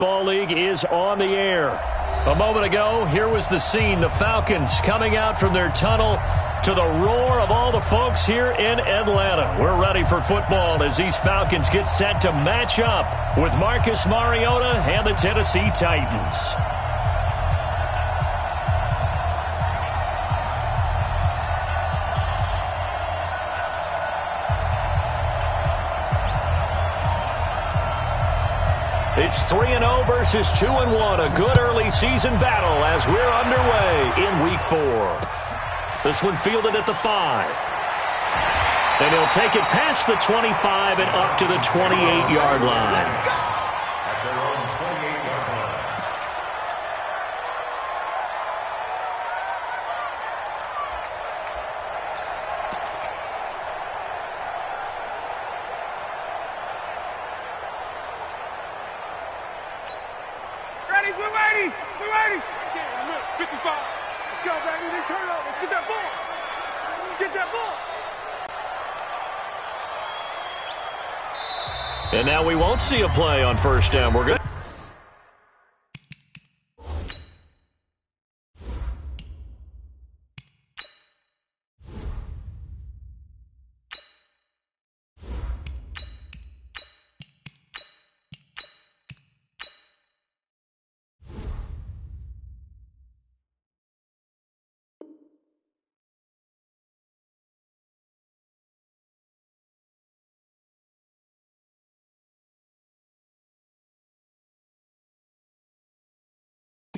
Ball League is on the air. A moment ago, here was the scene. The Falcons coming out from their tunnel to the roar of all the folks here in Atlanta. We're ready for football as these Falcons get set to match up with Marcus Mariota and the Tennessee Titans. It's 3-0 versus 2-1. A good early season battle as we're underway in Week 4. This one fielded at the 5. And he'll take it past the 25 and up to the 28-yard line. And now we won't see a play on first down. We're good.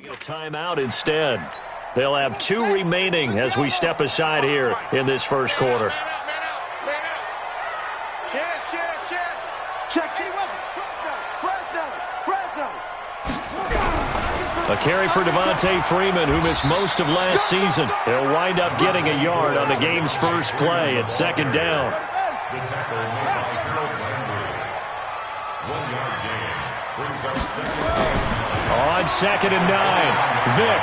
A timeout instead. They'll have 2 remaining as we step aside here in this first quarter. A carry for Devontae Freeman, who missed most of last season. He'll wind up getting a yard on the game's first play at second down. On 2nd and 9, Vick.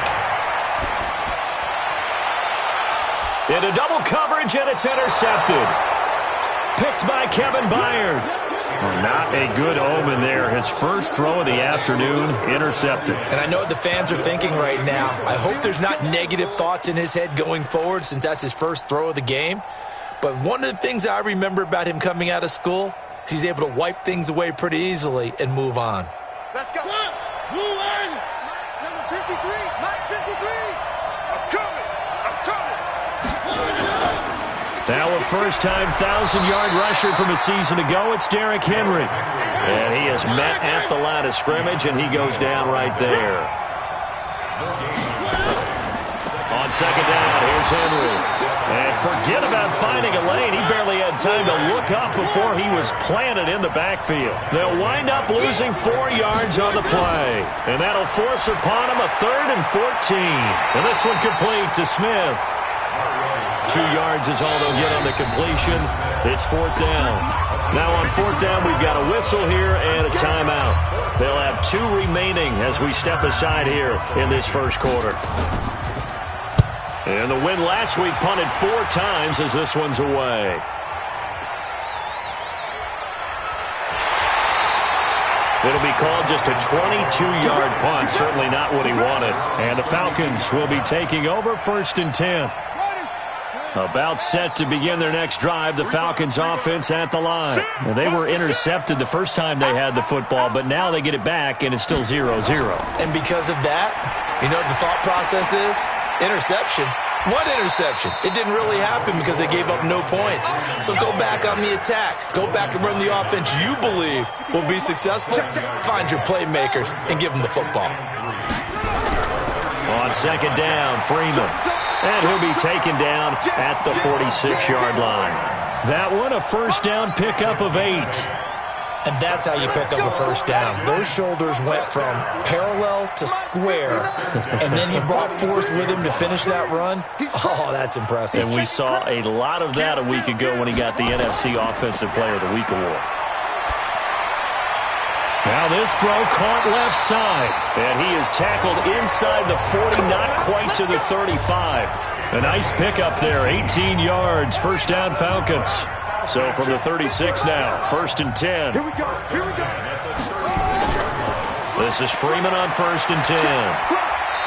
Into double coverage, and it's intercepted. Picked by Kevin Byard. Not a good omen there. His first throw of the afternoon, intercepted. And I know what the fans are thinking right now. I hope there's not negative thoughts in his head going forward since that's his first throw of the game. But one of the things I remember about him coming out of school is he's able to wipe things away pretty easily and move on. Let's go. Blue line. Number 53. Mike 53. I'm coming. Now a first-time 1,000-yard rusher from a season ago, it's Derrick Henry. And he is met at the line of scrimmage, and he goes down right there. On second down, here's Henry. And forget about finding a lane. He barely had time to look up before he was planted in the backfield. They'll wind up losing 4 yards on the play. And that'll force upon him a 3rd and 14. And this one complete to Smith. 2 yards is all they'll get on the completion. It's 4th down. Now on 4th down, we've got a whistle here and a timeout. They'll have 2 remaining as we step aside here in this first quarter. And the win last week punted 4 times as this one's away. It'll be called just a 22-yard punt. Certainly not what he wanted. And the Falcons will be taking over 1st and 10. About set to begin their next drive, the Falcons offense at the line. And they were intercepted the first time they had the football, but now they get it back, and it's still 0-0. And because of that, you know what the thought process is? Interception. What interception? It didn't really happen because they gave up no points. So go back on the attack. Go back and run the offense you believe will be successful. Find your playmakers and give them the football. On second down, Freeman. And he'll be taken down at the 46-yard line. That one, a first down pickup of 8. And that's how you pick up a first down. Those shoulders went from parallel to square, and then he brought force with him to finish that run. Oh, that's impressive. And we saw a lot of that a week ago when he got the NFC Offensive Player of the Week award. Now this throw caught left side, and he is tackled inside the 40, not quite to the 35. A nice pickup there, 18 yards, first down Falcons. So from the 36 now, 1st and 10. Here we go. This is Freeman on 1st and 10.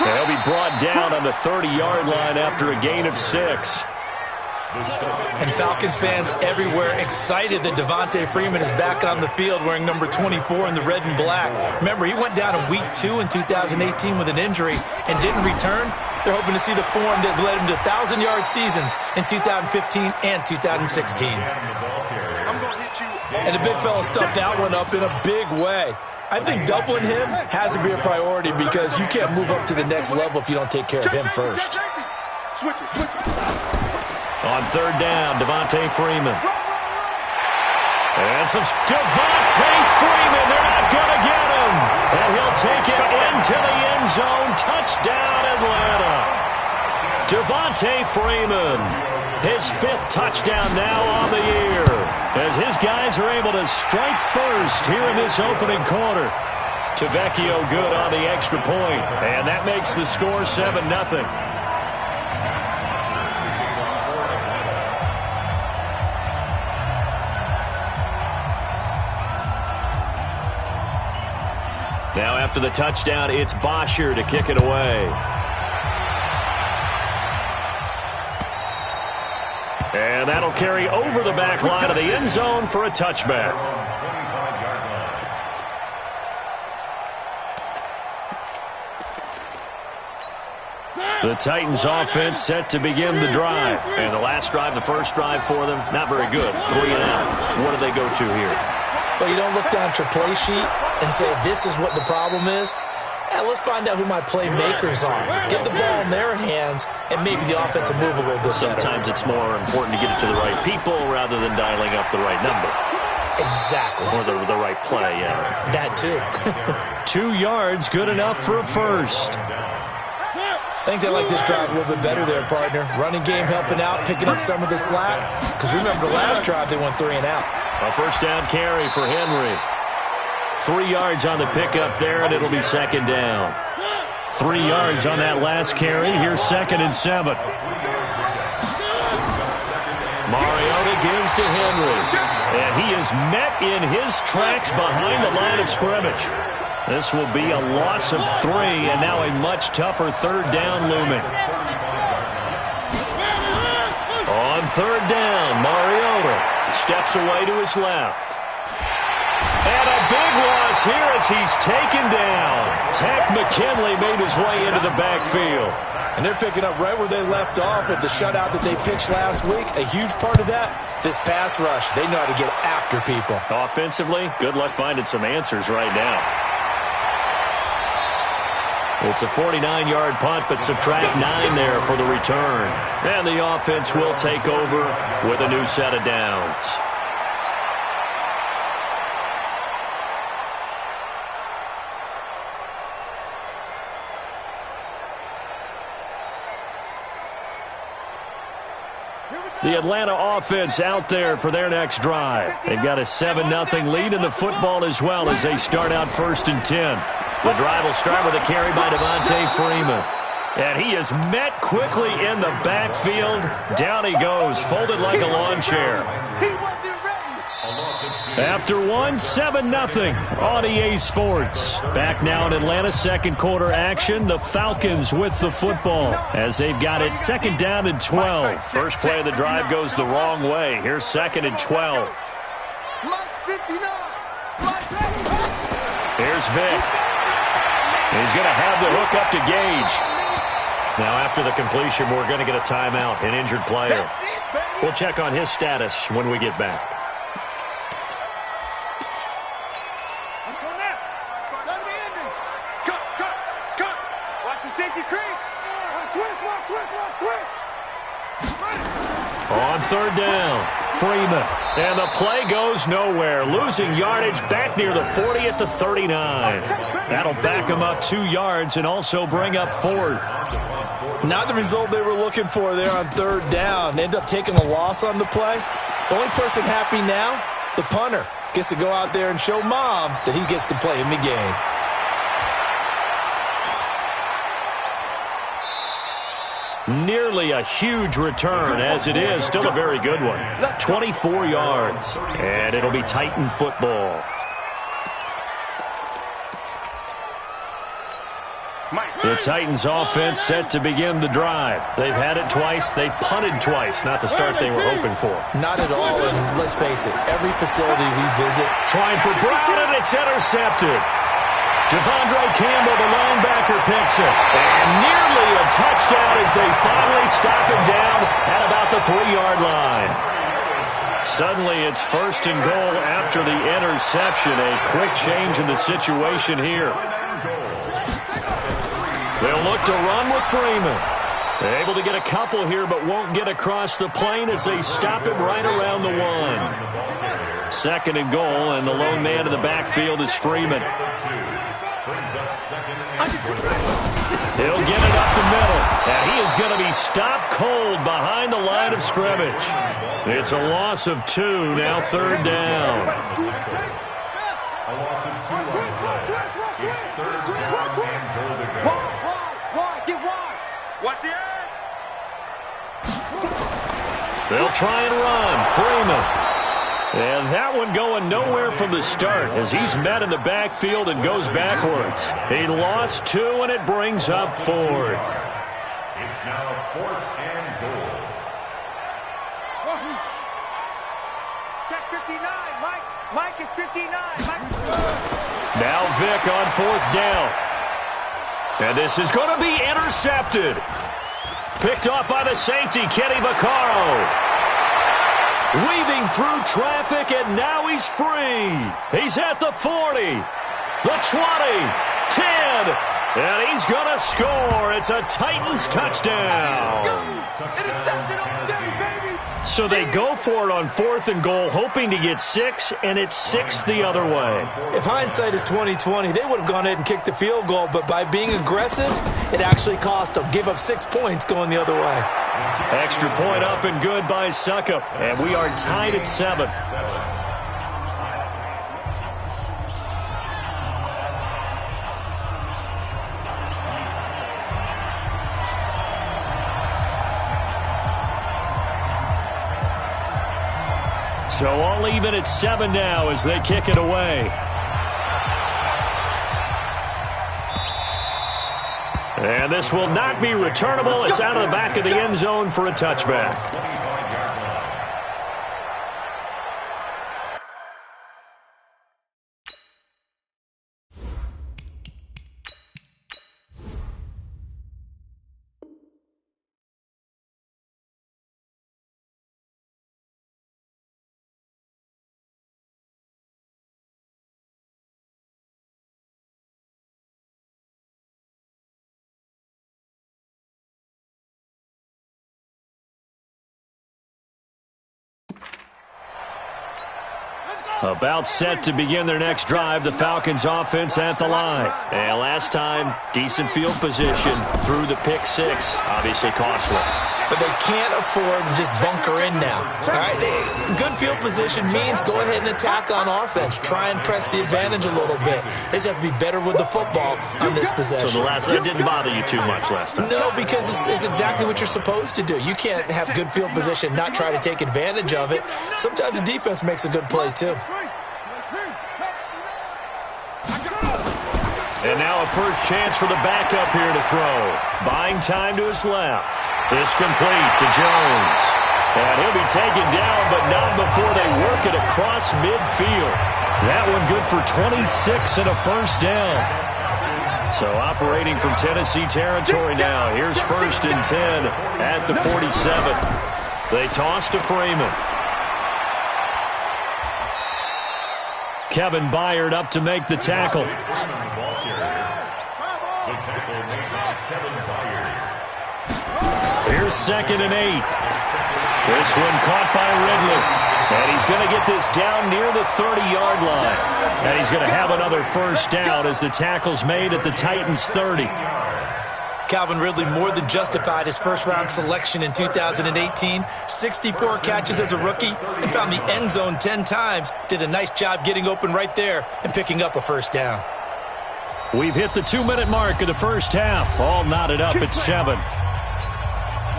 He'll be brought down on the 30-yard line after a gain of 6. And Falcons fans everywhere excited that Devontae Freeman is back on the field wearing number 24 in the red and black. Remember, he went down in Week 2 in 2018 with an injury and didn't return. They're hoping to see the form that led him to 1,000-yard seasons in 2015 and 2016. And the big fella stuffed that one up in a big way. I think doubling him has to be a priority because you can't move up to the next level if you don't take care of him first. Switch it. On 3rd down, Devontae Freeman. And some Devontae Freeman. They're not going to get him. And he'll take it into the end zone. Touchdown, Atlanta. Devontae Freeman. His 5th touchdown now on the year. As his guys are able to strike first here in this opening quarter. Tavecchio good on the extra point. And that makes the score 7-0. Now after the touchdown, it's Bosher to kick it away. And that'll carry over the back line of the end zone for a touchback. The Titans offense set to begin the drive. And the last drive, the first drive for them, not very good. 3 and out. What do they go to here? Well, you don't look down at your play sheet and say, this is what the problem is. Let's find out who my playmakers are. Get the ball in their hands, and maybe the offense will move a little bit better. Sometimes it's more important to get it to the right people rather than dialing up the right number. Exactly. Or the right play, yeah. That too. 2 yards, good enough for a first. I think they like this drive a little bit better there, partner. Running game helping out, picking up some of the slack. Because remember, the last drive they went 3 and out. A first down carry for Henry. 3 yards on the pickup there, and it'll be 2nd down. 3 yards on that last carry. Here's 2nd and 7. Mariota gives to Henry. And he is met in his tracks behind the line of scrimmage. This will be a loss of 3, and now a much tougher 3rd down looming. On 3rd down, Mariota steps away to his left. And a big loss here as he's taken down. Tech McKinley made his way into the backfield. And they're picking up right where they left off with the shutout that they pitched last week. A huge part of that, this pass rush. They know how to get after people. Offensively, good luck finding some answers right now. It's a 49-yard punt, but subtract 9 there for the return. And the offense will take over with a new set of downs. The Atlanta offense out there for their next drive. They've got a 7-0 lead in the football as well as they start out 1st and 10. The drive will start with a carry by Devontae Freeman. And he is met quickly in the backfield. Down he goes, folded like a lawn chair. After 7-0 on EA Sports. Back now in Atlanta, 2nd quarter action. The Falcons with the football as they've got it 2nd down and 12. First play of the drive goes the wrong way. Here's 2nd and 12. Here's Vic. He's going to have the hook up to Gage. Now after the completion, we're going to get a timeout, an injured player. We'll check on his status when we get back. On 3rd down, Freeman. And the play goes nowhere. Losing yardage back near the 40 at the 39. That'll back him up 2 yards and also bring up 4th. Not the result they were looking for there on 3rd down. End up taking a loss on the play. The only person happy now, the punter, gets to go out there and show Mom that he gets to play in the game. Nearly a huge return, as it is. Still a very good one. 24 yards. And it'll be Titan football. The Titans offense set to begin the drive. They've had it twice. They've punted twice. Not the start they were hoping for. Not at all, and let's face it, every facility we visit. Trying for Brown, and it's intercepted. Devondre Campbell, the linebacker, picks it. And nearly a touchdown as they finally stop him down at about the 3-yard line. Suddenly it's 1st and goal after the interception. A quick change in the situation here. They'll look to run with Freeman. They're able to get a couple here, but won't get across the plane as they stop him right around the 1. 2nd and goal, and the lone man in the backfield is Freeman. He'll get it up the middle, and he is going to be stopped cold behind the line of scrimmage. It's a loss of 2, now 3rd down. Watch the edge. They'll try and run. Freeman. And that one going nowhere from the start as he's met in the backfield and goes backwards. He lost 2, and it brings up 4th. It's now 4th and goal. Check 59. Mike is 59. Now Vick on 4th down. And this is going to be intercepted. Picked off by the safety, Kenny Vaccaro. Weaving through traffic, and now he's free. He's at the 40, the 20, 10, and he's going to score. It's a Titans touchdown. Interception all day, baby. So they go for it on 4th and goal, hoping to get 6, and it's 6 the other way. If hindsight is 20/20, they would have gone ahead and kicked the field goal, but by being aggressive, it actually cost them. Give up 6 points going the other way. Extra point up and good by Suckup, and we are tied at 7. So all even at 7 now as they kick it away. And this will not be returnable. It's out of the back of the end zone for a touchback. About set to begin their next drive, the Falcons offense at the line. And last time, decent field position through the pick 6. Obviously costly. But they can't afford to just bunker in now. All right, good field position means go ahead and attack on offense. Try and press the advantage a little bit. They just have to be better with the football on this possession. So that didn't bother you too much last time? No, because it's exactly what you're supposed to do. You can't have good field position, not try to take advantage of it. Sometimes the defense makes a good play, too. And now a first chance for the backup here to throw. Buying time to his left. This complete to Jones. And he'll be taken down, but not before they work it across midfield. That one good for 26 and a first down. So operating from Tennessee territory now. Here's 1st and 10 at the 47. They toss to Freeman. Kevin Byard up to make the tackle. Here's 2nd and 8. This one caught by Ridley. And he's going to get this down near the 30-yard line. And he's going to have another first down as the tackle's made at the Titans' 30. Calvin Ridley more than justified his first-round selection in 2018. 64 catches as a rookie and found the end zone 10 times. Did a nice job getting open right there and picking up a first down. We've hit the 2-minute mark of the first half. All knotted up at 7.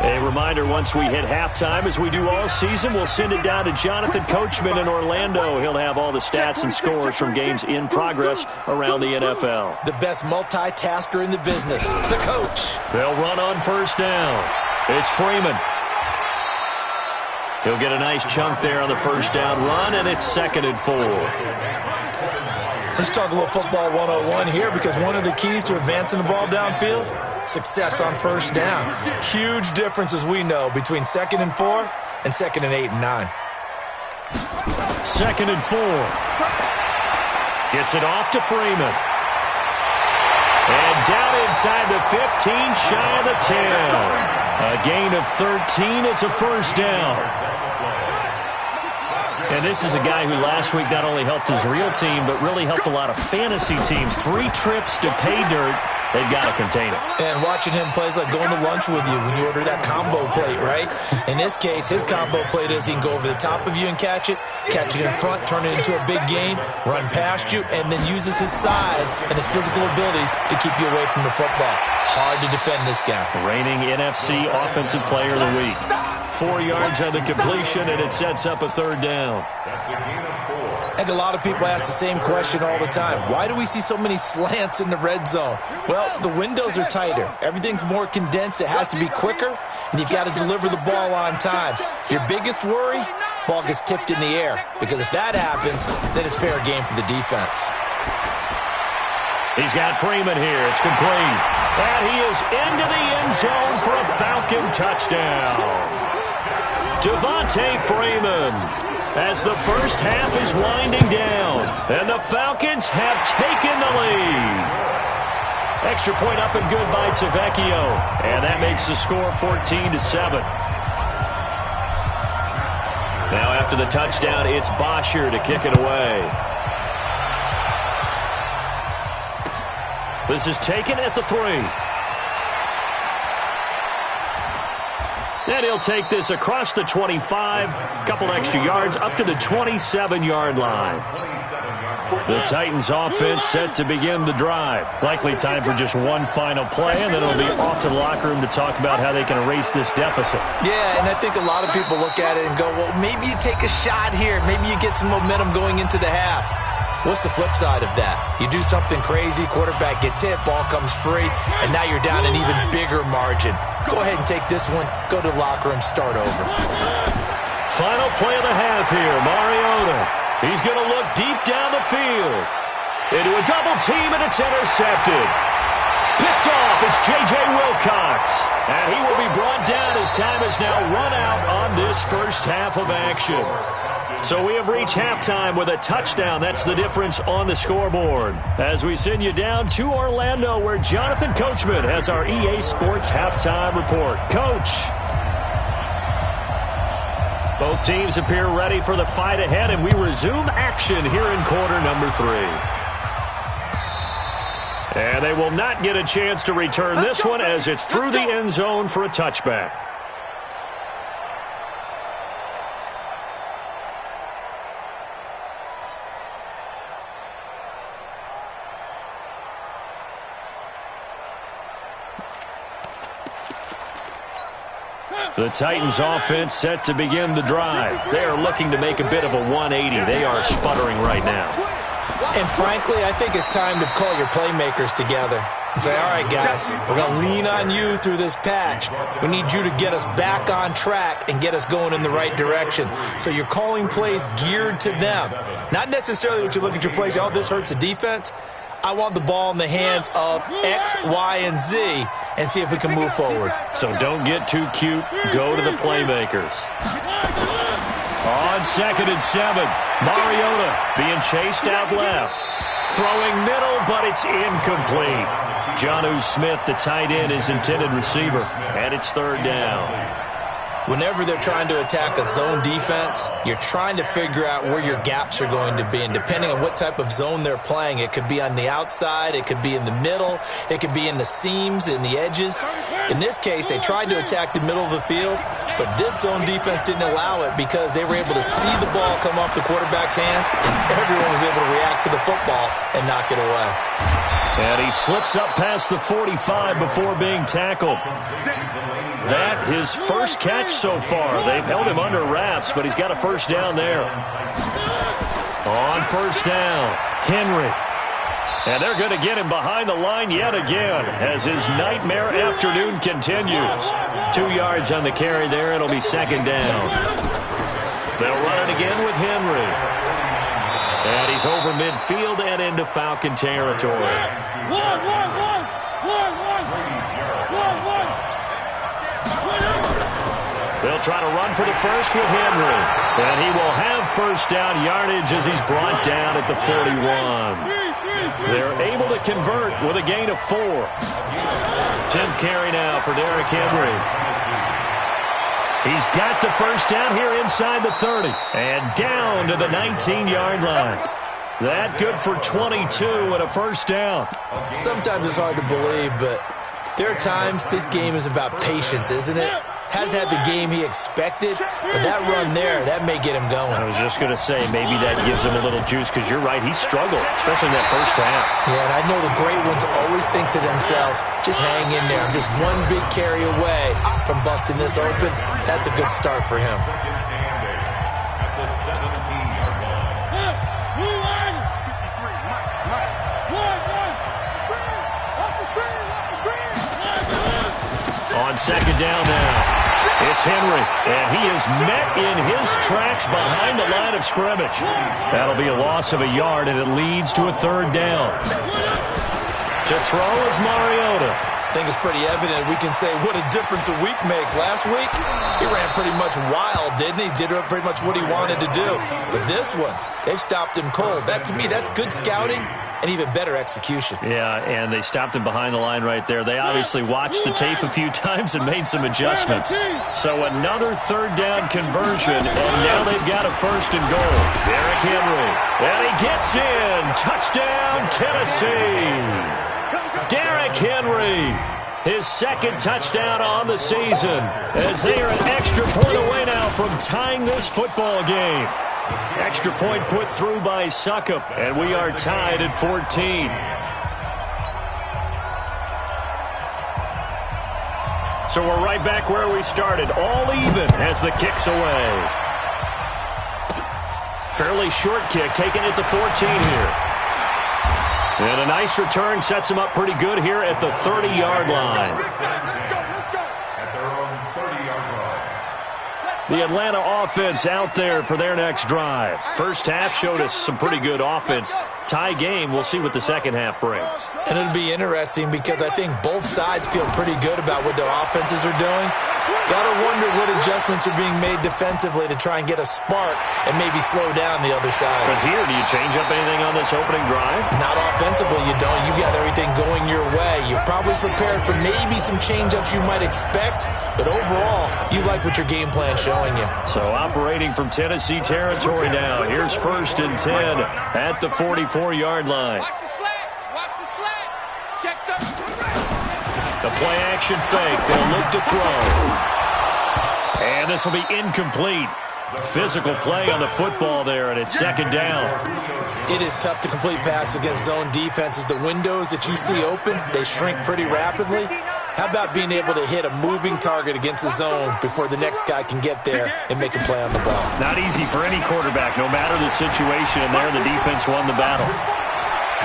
A reminder, once we hit halftime, as we do all season, we'll send it down to Jonathan Coachman in Orlando. He'll have all the stats and scores from games in progress around the NFL. The best multitasker in the business, the coach. They'll run on first down. It's Freeman. He'll get a nice chunk there on the first down run, and it's 2nd and 4. Let's talk a little football 101 here, because one of the keys to advancing the ball downfield, success on first down. Huge difference, as we know, between 2nd and 4 and 2nd and 8 and 9. 2nd and 4. Gets it off to Freeman. And down inside the 15, shy of the 10. A gain of 13. It's a first down. And this is a guy who last week not only helped his real team, but really helped a lot of fantasy teams. 3 trips to pay dirt. They've got to contain it. And watching him play is like going to lunch with you when you order that combo plate, right? In this case, his combo plate is he can go over the top of you and catch it in front, turn it into a big gain, run past you, and then uses his size and his physical abilities to keep you away from the football. Hard to defend this guy. Reigning NFC Offensive Player of the Week. 4 yards on the completion, and it sets up a 3rd down. That's a gain of 4. I think a lot of people ask the same question all the time. Why do we see so many slants in the red zone? Well, the windows are tighter. Everything's more condensed. It has to be quicker, and you've got to deliver the ball on time. Your biggest worry? Ball gets tipped in the air, because if that happens, then it's fair game for the defense. He's got Freeman here. It's complete. And he is into the end zone for a Falcon touchdown. Devontae Freeman, as the first half is winding down, and the Falcons have taken the lead. Extra point up and good by Tavecchio, and that makes the score 14-7. Now after the touchdown, it's Bosher to kick it away. This is taken at the 3. And he'll take this across the 25, couple extra yards, up to the 27-yard line. The Titans offense set to begin the drive. Likely time for just one final play, and then it'll be off to the locker room to talk about how they can erase this deficit. Yeah, and I think a lot of people look at it and go, well, maybe you take a shot here. Maybe you get some momentum going into the half. What's the flip side of that? You do something crazy, quarterback gets hit, ball comes free, and now you're down an even bigger margin. Go ahead and take this one, go to the locker room, start over. Final play of the half here, Mariota. He's going to look deep down the field. Into a double team, and it's intercepted. Picked off, it's J.J. Wilcox. And he will be brought down as time has now run out on this first half of action. So we have reached halftime with a touchdown. That's the difference on the scoreboard. As we send you down to Orlando, where Jonathan Coachman has our EA Sports halftime report. Coach. Both teams appear ready for the fight ahead, and we resume action here in quarter number 3. And they will not get a chance to return this one, as it's through the end zone for a touchback. The Titans offense set to begin the drive. They are looking to make a bit of a 180. They are sputtering right now. And frankly, I think it's time to call your playmakers together and say, all right, guys, we're going to lean on you through this patch. We need you to get us back on track and get us going in the right direction. So you're calling plays geared to them. Not necessarily what you look at your plays, oh, this hurts the defense. I want the ball in the hands of X, Y, and Z and see if we can move forward. So don't get too cute. Go to the playmakers. On 2nd and 7, Mariota being chased out left. Throwing middle, but it's incomplete. Jonnu Smith, the tight end, is intended receiver, and it's 3rd down. Whenever they're trying to attack a zone defense, you're trying to figure out where your gaps are going to be. And depending on what type of zone they're playing, it could be on the outside, it could be in the middle, it could be in the seams, in the edges. In this case, they tried to attack the middle of the field, but this zone defense didn't allow it because they were able to see the ball come off the quarterback's hands, and everyone was able to react to the football and knock it away. And he slips up past the 45 before being tackled. That his first catch so far. They've held him under wraps, but he's got a first down there. On first down, Henry. And they're going to get him behind the line yet again as his nightmare afternoon continues. 2 yards on the carry there. It'll be second down. They'll run it again with Henry. And he's over midfield and into Falcon territory. They'll try to run for the first with Henry. And he will have first down yardage as he's brought down at the 41. They're able to convert with a gain of 4. 10th carry now for Derrick Henry. He's got the first down here inside the 30. And down to the 19-yard line. That good for 22 and a first down. Sometimes it's hard to believe, but there are times this game is about patience, isn't it? Hasn't had the game he expected, but that run there, that may get him going. I was just going to say, maybe that gives him a little juice, because you're right, he struggled, especially in that first half. Yeah, and I know the great ones always think to themselves, just hang in there. I'm just one big carry away from busting this open. That's a good start for him. On second down now. It's Henry, and he is met in his tracks behind the line of scrimmage. That'll be a loss of a yard, and it leads to a third down. To throw is Mariota. I think it's pretty evident we can say what a difference a week makes. Last week, he ran pretty much wild, didn't he? Did pretty much what he wanted to do. But this one, they've stopped him cold. That, to me, that's good scouting and even better execution. Yeah, and they stopped him behind the line right there. They obviously watched the tape a few times and made some adjustments. So another third down conversion, and now they've got a first and goal. Derrick Henry, and he gets in. Touchdown, Tennessee. Derrick Henry, his second touchdown on the season, as they are an extra point away now from tying this football game. Extra point put through by Succop, and we are tied at 14. So we're right back where we started, all even as the kick's away. Fairly short kick, taken at the 14 here. And a nice return sets him up pretty good here at the 30-yard line. At their own 30-yard line. The Atlanta offense out there for their next drive. First half showed us some pretty good offense. Tie game, we'll see what the second half brings. And it'll be interesting because I think both sides feel pretty good about what their offenses are doing. Gotta wonder what adjustments are being made defensively to try and get a spark and maybe slow down the other side. But here, do you change up anything on this opening drive? Not offensively, you don't. You got everything going your way. You've probably prepared for maybe some change-ups you might expect, but overall, you like what your game plan's showing you. So operating from Tennessee territory now. Here's first and 10 at the 44-yard line. Watch the slats. Watch the slat. Check The play action fake. They'll look to throw. And this will be incomplete. Physical play on the football there, and it's second down. It is tough to complete passes against zone defenses. The windows that you see open, they shrink pretty rapidly. How about being able to hit a moving target against a zone before the next guy can get there and make a play on the ball? Not easy for any quarterback, no matter the situation, and there the defense won the battle.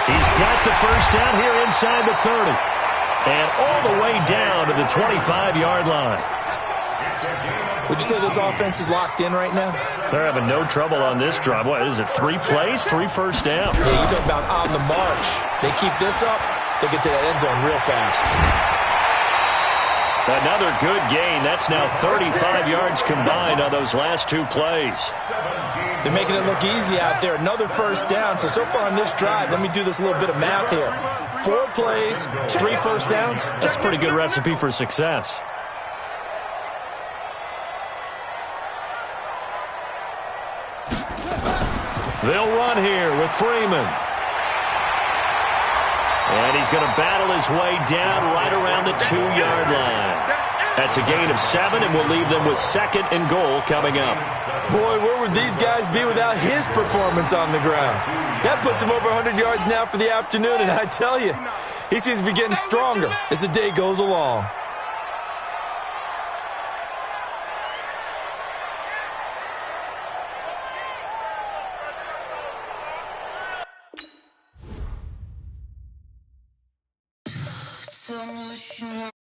He's got the first down here inside the 30. And all the way down to the 25-yard line. Would you say this offense is locked in right now? They're having no trouble on this drive. What is it, 3 plays, 3 first downs? Yeah, you talk about on the march. They keep this up, they get to that end zone real fast. Another good gain. That's now 35 yards combined on those last 2 plays. They're making it look easy out there. Another first down. So far on this drive, let me do this little bit of math here. 4 plays, 3 first downs. That's a pretty good recipe for success. They'll run here with Freeman. And he's going to battle his way down right around the 2-yard line. That's a gain of 7, and we'll leave them with second and goal coming up. Boy, where would these guys be without his performance on the ground? That puts him over 100 yards now for the afternoon, and I tell you, he seems to be getting stronger as the day goes along. Tell me what you want.